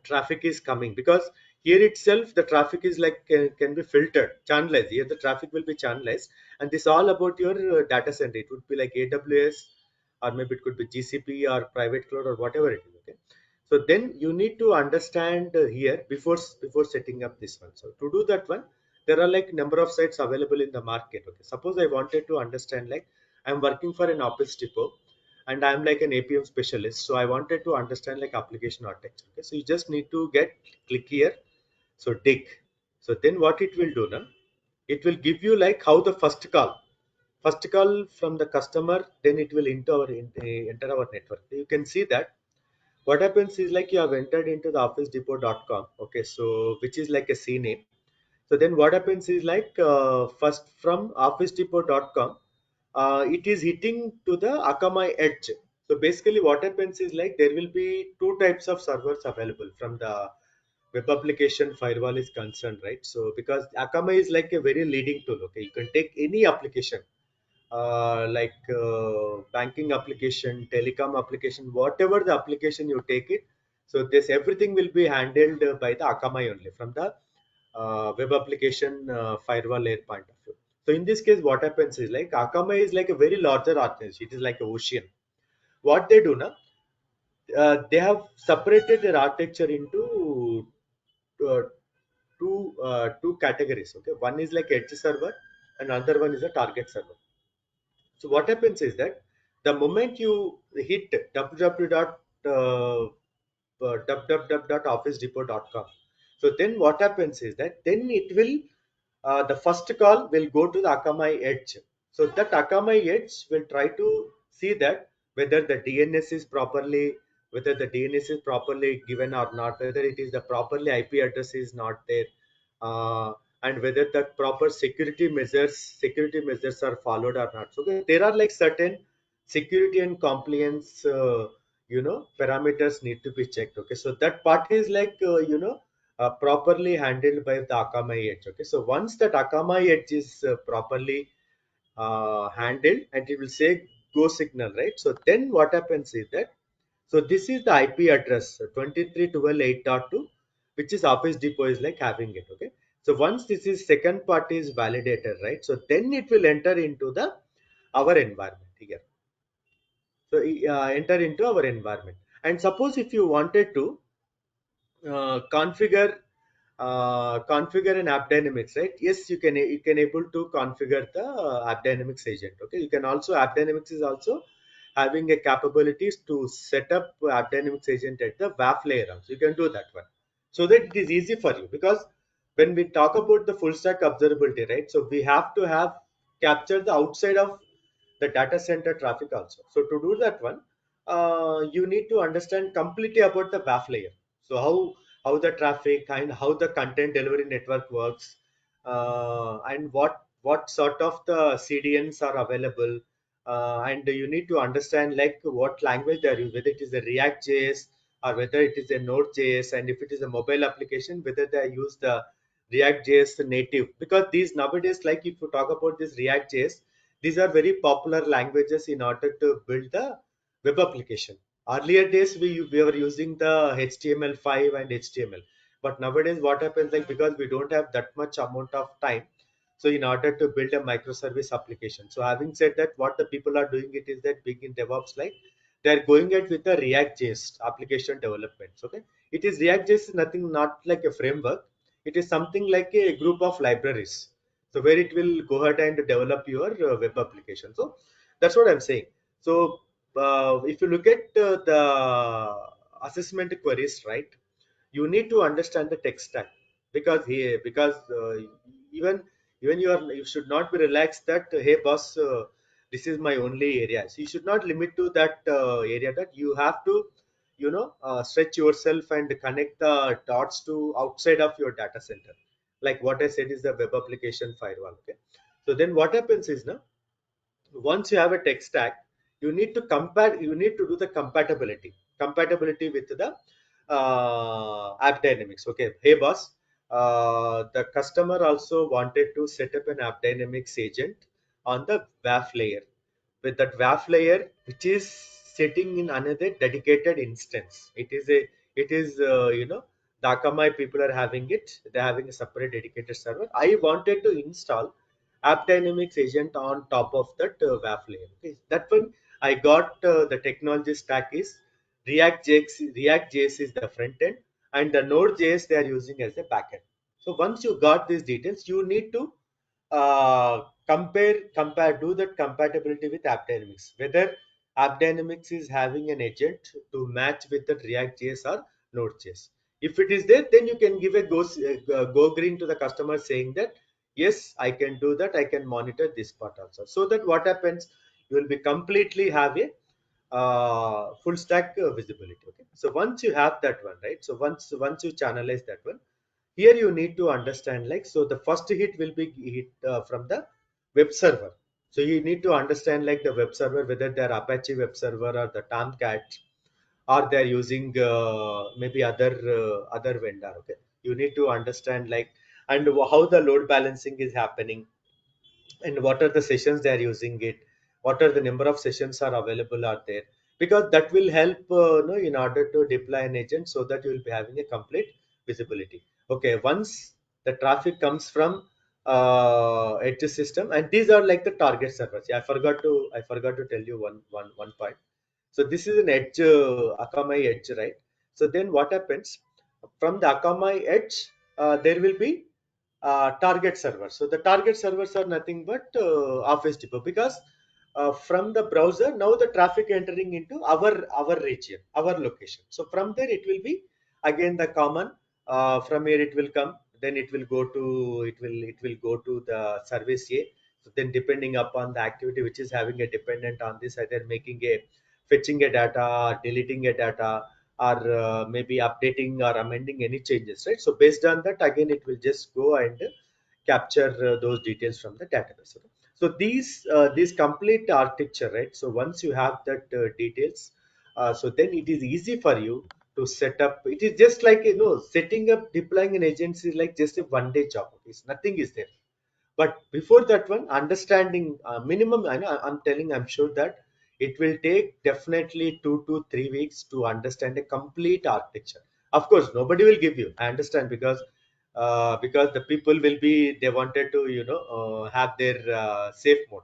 traffic is coming, because here itself the traffic is like can be filtered, channelized. Here the traffic will be channelized, and this all about your data center. It would be like AWS, or maybe it could be GCP or private cloud or whatever it is. Okay, so then you need to understand here before setting up this one. So to do that one, there are like number of sites available in the market. Okay, suppose I wanted to understand, like, I'm working for an Office Depot, and I'm like an APM specialist. So I wanted to understand like application architecture. Okay, so you just need to click here. So dig. So then what it will do now? It will give you like how the first call from the customer, then it will enter our network. You can see that what happens is like you have entered into the officedepot.com. Okay, so which is like a C name. So then what happens is like first from officedepot.com, it is hitting to the Akamai edge. So basically what happens is like there will be two types of servers available from the web application firewall is concerned, right? So because Akamai is like a very leading tool, okay, you can take any application, banking application, telecom application, whatever the application you take it. So this everything will be handled by the Akamai only from the web application firewall layer point of view. So in this case, what happens is like Akamai is like a very larger organization. It is like an ocean. What they do now, they have separated their architecture into uh, two categories. Okay, one is like edge server, and another one is a target server. So what happens is that the moment you hit www.officedepot.com, so then what happens is that then it will the first call will go to the Akamai edge. So that Akamai edge will try to see that whether the DNS is properly whether the DNS is properly given or not, whether it is the properly IP address is not there, uh, and whether the proper security measures are followed or not. So there are like certain security and compliance parameters need to be checked. Okay, so that part is like properly handled by the Akamai edge. Okay, so once that Akamai edge is properly handled, and it will say go signal, right? So then what happens is that so this is the IP address 23.12.8.2, which is Office Depot is like having it. Okay. So once this is second part is validated, right? So then it will enter into the our environment here. So enter into our environment. And suppose if you wanted to configure an AppDynamics, right? Yes, you can able to configure the AppDynamics agent. Okay, you can also AppDynamics is also having a capabilities to set up AppDynamics agent at the WAF layer. So you can do that one, so that it is easy for you. Because when we talk about the full stack observability, right? So we have to have capture the outside of the data center traffic also. So to do that one, you need to understand completely about the WAF layer. So how the traffic and how the content delivery network works, and what sort of the CDNs are available, and you need to understand like what language they are using, whether it is a React JS or whether it is a Node JS, and if it is a mobile application, whether they use the React JS native. Because these nowadays, like if you talk about this React JS, these are very popular languages in order to build the web application. Earlier days, we were using the HTML5 and HTML, but nowadays what happens like because we don't have that much amount of time, so in order to build a microservice application. So having said that, what the people are doing it is that big in DevOps, like they are going it with the React JS application development. Okay, it is React JS is nothing not like a framework. It is something like a group of libraries. So where it will go ahead and develop your web application. So that's what I'm saying. So if you look at the assessment queries, right? You need to understand the tech stack, because even you should not be relaxed that hey boss, this is my only area. So you should not limit to that area, that you have to stretch yourself and connect the dots to outside of your data center, like what I said is the web application firewall. Okay, so then what happens is now once you have a tech stack, you need to do the compatibility with the app dynamics. Okay, hey boss, the customer also wanted to set up an app dynamics agent on the WAF layer, with that WAF layer which is sitting in another dedicated instance. It is the Akamai people are having it. They're having a separate dedicated server. I wanted to install AppDynamics agent on top of that WAF layer. Okay. That one I got the technology stack is React.js is the front end, and the Node.js they are using as a backend. So once you got these details, you need to do that compatibility with AppDynamics. Whether AppDynamics is having an agent to match with the React.js or Node.js. If it is there, then you can give a go green to the customer saying that, yes, I can do that. I can monitor this part also. So that what happens, you will be completely have a full stack visibility. Okay. So once you have that one, right? So once you channelize that one, here you need to understand like, so the first hit will be hit from the web server. So you need to understand like the web server, whether they're Apache web server or the Tomcat, or they're using maybe other vendor. Okay, you need to understand like, and how the load balancing is happening, and what are the sessions they are using it, what are the number of sessions are available are there, because that will help in order to deploy an agent, so that you will be having a complete visibility. Okay, once the traffic comes from edge system, and these are like the target servers. Yeah, I forgot to tell you one point. So this is an edge, Akamai edge, right? So then what happens, from the Akamai edge, there will be target servers. So the target servers are nothing but Office Depot, because from the browser now the traffic entering into our region, our location. So from there it will be again the common. From here it will come, then it will go to the service A. So then depending upon the activity which is having a dependent on this, either making a fetching a data, or deleting a data, or maybe updating or amending any changes, right? So based on that, again it will just go and capture those details from the database. Okay? So these complete architecture, right? So once you have that details, so then it is easy for you to set up. It is just like, setting up, deploying an agency is like just a one day job. Okay? It's nothing is there. But before that one, understanding minimum, I know, I'm telling, I'm sure that it will take definitely 2 to 3 weeks to understand a complete architecture. Of course, nobody will give you. I understand, because the people will be, they wanted to have their safe mode.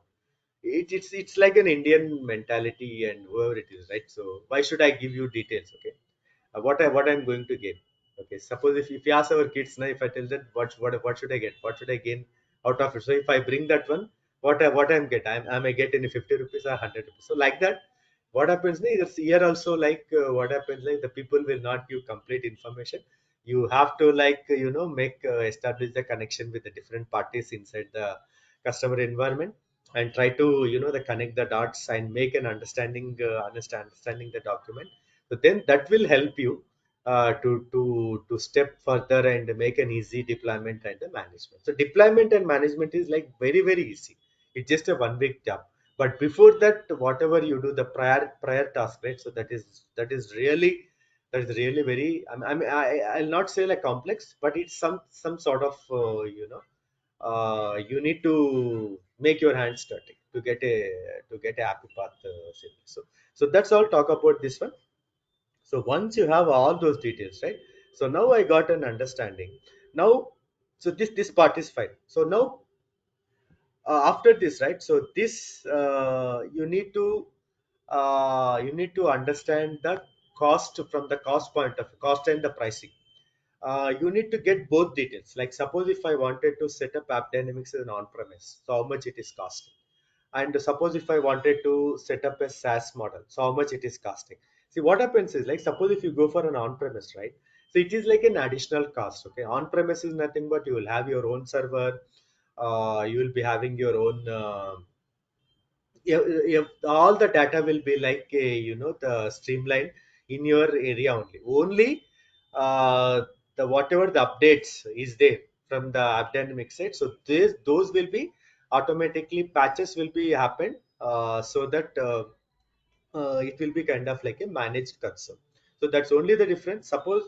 It's like an Indian mentality, and whoever it is, right? So why should I give you details? Okay, what I'm going to gain. Okay, suppose if you ask our kids now, if I tell them what should I get, what should I gain out of it. So if I bring that one, what I'm get, I may get any 50 rupees or 100 rupees. So like that, what happens now is here also, like what happens, like the people will not give complete information. You have to like make establish the connection with the different parties inside the customer environment, and try to the connect the dots and make an understanding the document. So then that will help you to step further and make an easy deployment and the management. So deployment and management is like very easy. It's just a 1 week job. But before that, whatever you do, the prior task, right? So that is really very. I'll not say like complex, but it's some sort of you need to make your hands dirty to get a happy path simple. So that's all talk about this one. So once you have all those details, right? So now I got an understanding. Now, so this part is fine. So now after this, right? So this you need to understand the cost, from the cost point of cost and the pricing. You need to get both details. Like suppose if I wanted to set up AppDynamics as an on-premise, so how much it is costing, and suppose if I wanted to set up a SaaS model, so how much it is costing. See what happens is, like suppose if you go for an on-premise, right? So it is like an additional cost. Okay, on-premise is nothing but you will have your own server, you will be having your own all the data will be like the streamline in your area only the whatever the updates is there from the AppDynamics side. So those will be automatically, patches will be happen, so that it will be kind of like a managed console. So that's only the difference. Suppose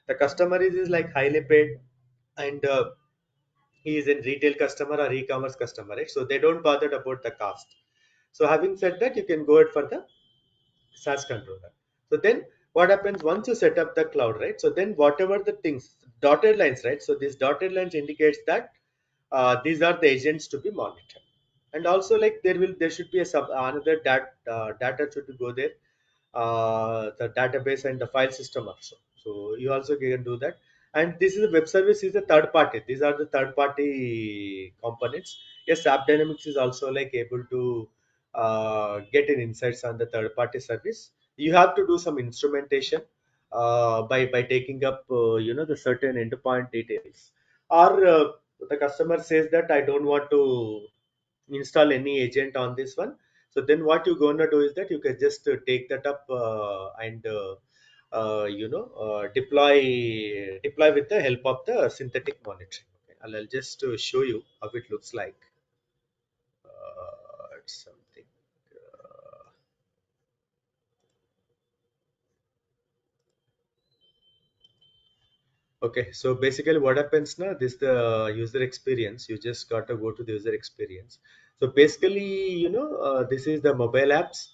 the customer is like highly paid, and he is a retail customer or e-commerce customer, right? So they don't bother about the cost. So having said that, you can go ahead for the SaaS controller. So then what happens once you set up the cloud, right? So then whatever the things, dotted lines, right? So these dotted lines indicates that these are the agents to be monitored. And also like there should be another data should go there, the database and the file system also. So you also can do that. And this is a web service is a third party. These are the third party components. Yes, AppDynamics is also like able to get an insights on the third party service. You have to do some instrumentation by taking up the certain endpoint details, or the customer says that I don't want to install any agent on this one. So then what you're gonna do is that you can just take that up and deploy with the help of the synthetic monitoring. Okay? I'll just show you how it looks like. It's something. Uh, Okay, so basically what happens now, this the user experience. You just got to go to the user experience. So basically, this is the mobile apps,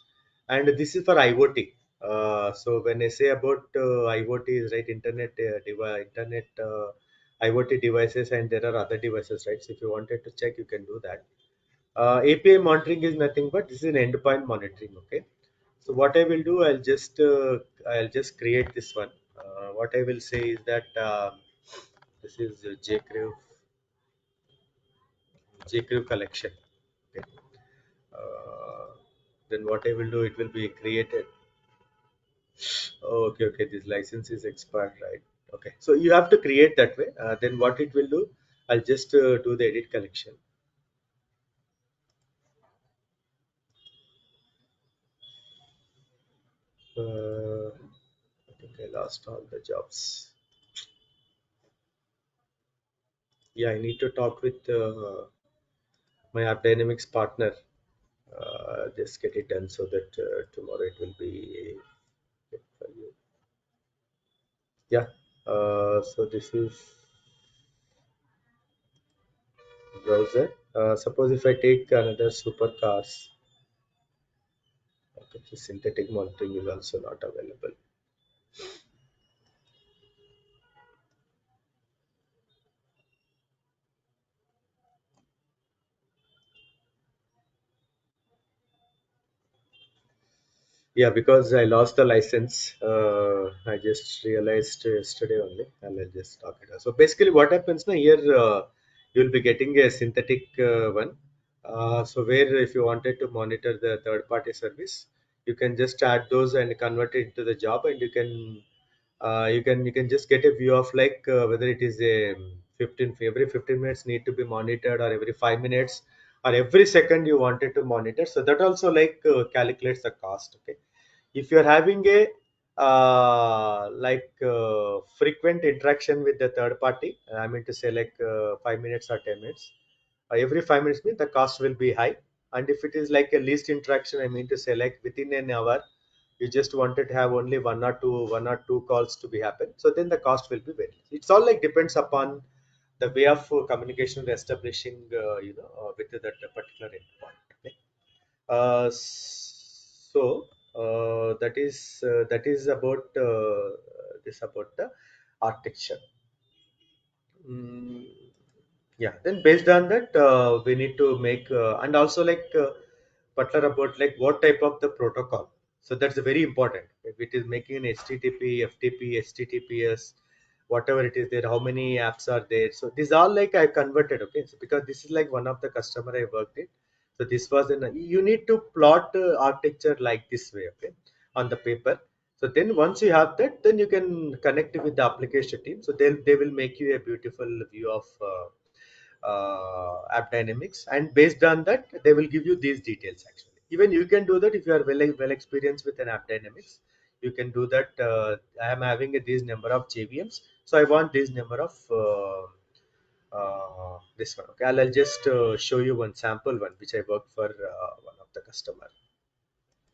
and this is for IoT. So when I say about IoT is right, internet IoT devices, and there are other devices, right? So if you wanted to check, you can do that. API monitoring is nothing but this is an endpoint monitoring. Okay, so what I will do, I'll just create this one. What I will say is that this is Jcrew collection. Okay. Uh, then what I will do, it will be created. Oh, okay, okay. This license is expired, right? Okay. So you have to create that way. Then what it will do, I'll just do the edit collection. I think I lost all the jobs. Yeah, I need to talk with my AppDynamics partner. Just get it done so that tomorrow it will be good for you. Yeah. So this is browser. Suppose if I take another supercars, okay, so synthetic monitoring is also not available. Yeah, because I lost the license. I just realized yesterday only, and I'll just talk it out. So basically, what happens now here, you'll be getting a synthetic one. So where if you wanted to monitor the third-party service, you can just add those and convert it to the job, and you can just get a view of like whether it is a 15 every 15 minutes need to be monitored, or every 5 minutes, or every second you wanted to monitor. So that also like calculates the cost. Okay, if you're having a frequent interaction with the third party, I mean to say like 5 minutes or 10 minutes, every 5 minutes means the cost will be high. And if it is like a least interaction, I mean to say like within an hour, you just wanted to have only one or two calls to be happen, so then the cost will be very, it's all like depends upon the way of communication we're establishing with that particular endpoint. Okay. That is about this about the architecture. Mm, yeah, then based on that, we need to make and also like particular about like what type of the protocol. So that's very important. If it is making an HTTP, FTP, HTTPS, whatever it is there, how many apps are there. So these are like I converted. Okay, so because this is like one of the customer I worked in. So this was in you need to plot architecture like this way. Okay, on the paper. So then once you have that, then you can connect with the application team. So they will make you a beautiful view of App Dynamics, and based on that, they will give you these details. Actually, even you can do that if you are well experienced with an App Dynamics. You can do that. I am having these number of JVMs, so I want this number of this one. Okay, I'll just show you one sample one which I worked for one of the customer.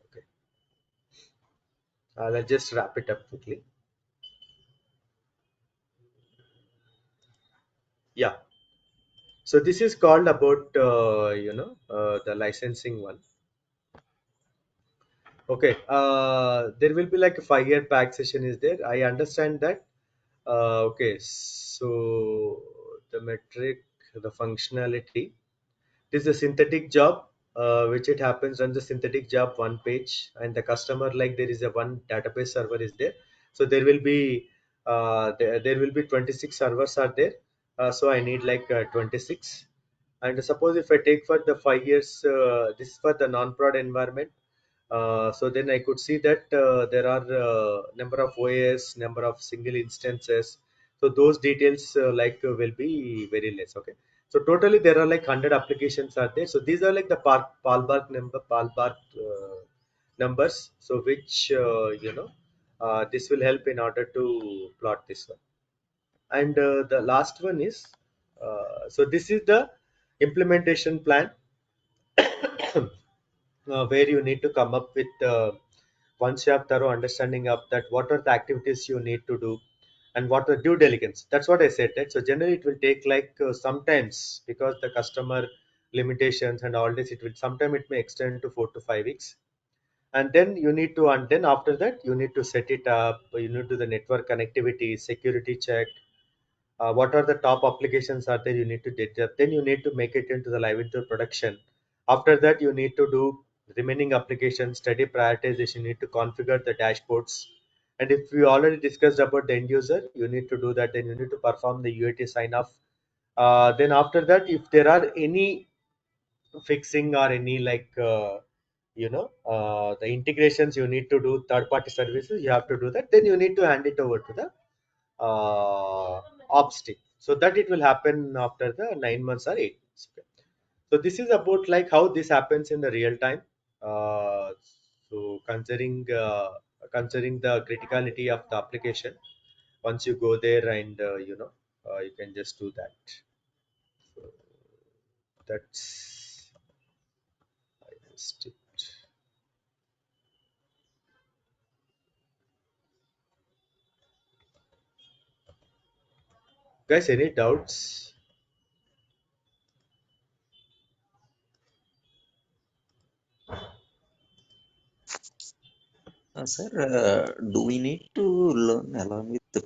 Okay, I'll just wrap it up quickly. Yeah. So this is called about the licensing one. Okay. There will be like a 5 year pack session is there. I understand that. Okay. So the metric, the functionality. This is a synthetic job, which it happens on the synthetic job one page, and the customer like there is a one database server is there. So there will be there will be 26 servers are there. So I need like 26. And suppose if I take for the 5 years, this is for the non-prod environment. So then I could see that there are number of OS, number of single instances. So those details will be very less. Okay. So totally there are like 100 applications are there. So these are like the Palbar numbers. So which this will help in order to plot this one. And the last one is so this is the implementation plan where you need to come up with once you have thorough understanding of that what are the activities you need to do and what are due diligence. That's what I said, right? So generally it will take like sometimes because the customer limitations and all this, it will sometime it may extend to 4 to 5 weeks. And then you need to, and then after that you need to set it up, you need to do the network connectivity, security check, what are the top applications are there you need to data, then you need to make it into the live into production. After that you need to do remaining applications study prioritization, you need to configure the dashboards. And if we already discussed about the end user, you need to do that, then you need to perform the UAT sign off. Then after that if there are any fixing or any the integrations you need to do, third party services you have to do that, then you need to hand it over to the ops team, so that it will happen after the 9 months or 8 months. Okay. So this is about like how this happens in the real time. uh, so considering the criticality of the application, once you go there and you can just do that. So that's just it. Guys, any doubts? Sir, do we need to learn along with the